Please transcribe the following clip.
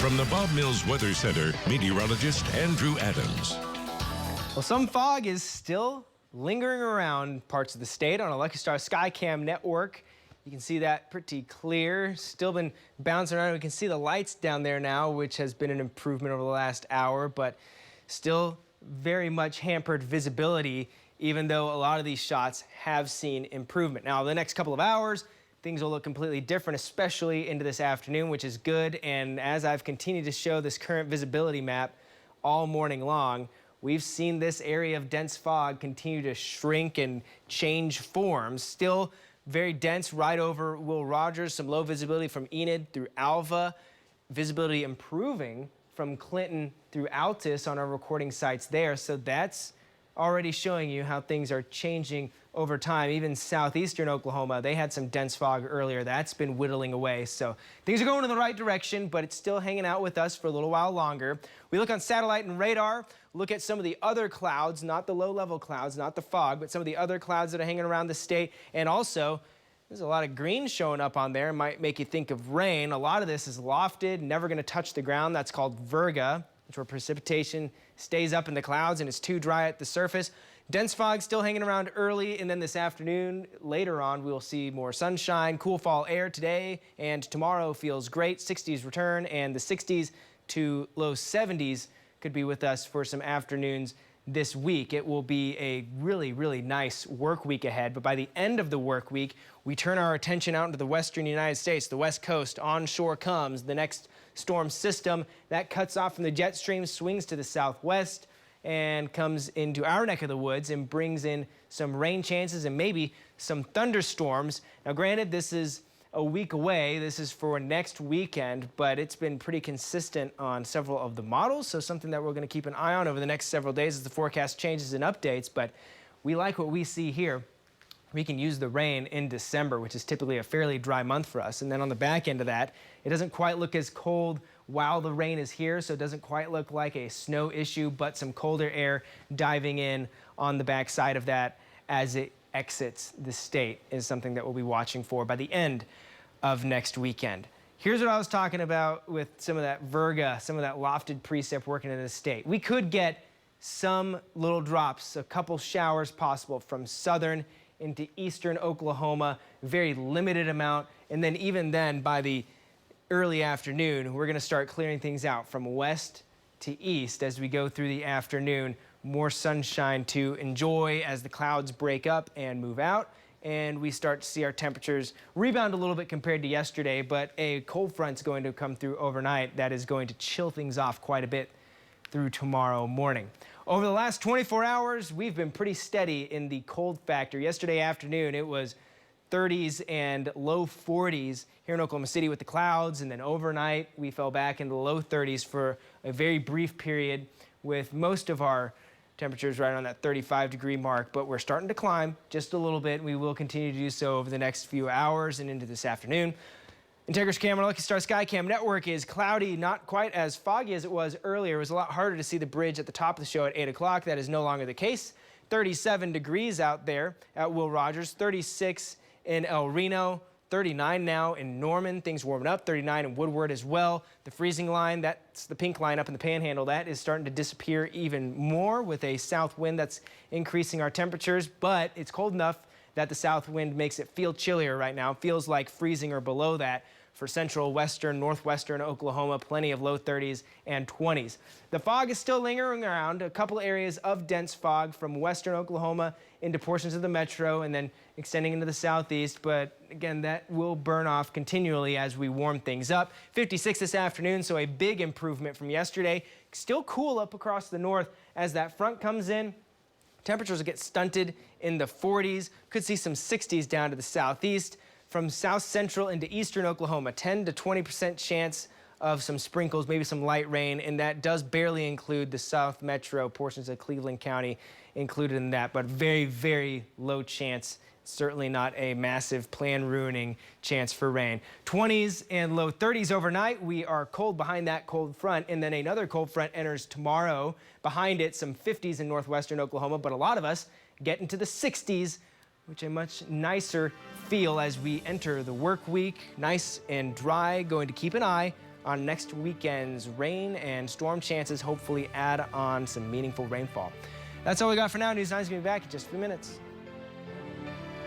From the Bob Mills Weather Center, meteorologist Andrew Adams. Well, some fog is still lingering around parts of the state on a Lucky Star Skycam network. You can see that pretty clear. Still been bouncing around. We can see the lights down there now, which has been an improvement over the last hour, but still very much hampered visibility, even though a lot of these shots have seen improvement. Now, the next couple of hours, things will look completely different, especially into this afternoon, which is good. And as I've continued to show this current visibility map all morning long, we've seen this area of dense fog continue to shrink and change forms. Still very dense right over Will Rogers, some low visibility from Enid through Alva, visibility improving from Clinton through Altus on our recording sites there. So that's already showing you how things are changing over time. Even southeastern Oklahoma, they had some dense fog earlier. That's been whittling away. So things are going in the right direction, but it's still hanging out with us for a little while longer. We look on satellite and radar, look at some of the other clouds, not the low-level clouds, not the fog, but some of the other clouds that are hanging around the state. And also, there's a lot of green showing up on there. It might make you think of rain. A lot of this is lofted, never going to touch the ground. That's called virga, which where precipitation stays up in the clouds and it's too dry at the surface. Dense fog still hanging around early, and then this afternoon, later on, we'll see more sunshine, cool fall air today, and tomorrow feels great. 60s return, and the 60s to low 70s could be with us for some afternoons this week. It will be a really, really nice work week ahead, but by the end of the work week, we turn our attention out into the western United States. The west coast, onshore comes the next storm system. That cuts off from the jet stream, swings to the southwest, and comes into our neck of the woods and brings in some rain chances and maybe some thunderstorms. Now, granted, this is a week away. This is for next weekend, but it's been pretty consistent on several of the models, so something that we're going to keep an eye on over the next several days as the forecast changes and updates. But we like what we see here. We can use the rain in December, which is typically a fairly dry month for us. And then on the back end of that, it doesn't quite look as cold while the rain is here, so it doesn't quite look like a snow issue, but some colder air diving in on the back side of that as it exits the state is something that we'll be watching for by the end of next weekend. Here's what I was talking about with some of that virga, some of that lofted precip working in the state. We could get some little drops, a couple showers possible from southern into eastern Oklahoma, very limited amount. And then even then, by the early afternoon, we're going to start clearing things out from west to east as we go through the afternoon. More sunshine to enjoy as the clouds break up and move out, and we start to see our temperatures rebound a little bit compared to yesterday, but a cold front's going to come through overnight that is going to chill things off quite a bit through tomorrow morning. Over the last 24 hours, we've been pretty steady in the cold factor. Yesterday afternoon, it was 30s and low 40s here in Oklahoma City with the clouds, and then overnight we fell back into the low 30s for a very brief period with most of our temperatures right on that 35-degree mark, but we're starting to climb just a little bit. We will continue to do so over the next few hours and into this afternoon. Integra's camera, Lucky Star Skycam network is cloudy, not quite as foggy as it was earlier. It was a lot harder to see the bridge at the top of the show at 8 o'clock. That is no longer the case. 37 degrees out there at Will Rogers, 36 in El Reno, 39 now in Norman. Things warming up, 39 in Woodward as well. The freezing line, that's the pink line up in the Panhandle, that is starting to disappear even more with a south wind that's increasing our temperatures, but it's cold enough that the south wind makes it feel chillier right now. It feels like freezing or below that for central, western, northwestern Oklahoma, plenty of low 30s and 20s. The fog is still lingering around, a couple areas of dense fog from western Oklahoma into portions of the metro and then extending into the southeast, but again, that will burn off continually as we warm things up. 56 this afternoon, so a big improvement from yesterday. Still cool up across the north as that front comes in. Temperatures will get stunted in the 40s. Could see some 60s down to the southeast. From south central into eastern Oklahoma, 10 to 20% chance of some sprinkles, maybe some light rain, and that does barely include the south metro portions of Cleveland County included in that, but very, very low chance. Certainly not a massive plan-ruining chance for rain. 20s and low 30s overnight. We are cold behind that cold front, and then another cold front enters tomorrow. Behind it, some 50s in northwestern Oklahoma, but a lot of us get into the 60s, which a much nicer feel as we enter the work week. Nice and dry. Going to keep an eye on next weekend's rain and storm chances hopefully add on some meaningful rainfall. That's all we got for now. News 9 is going to be back in just a few minutes.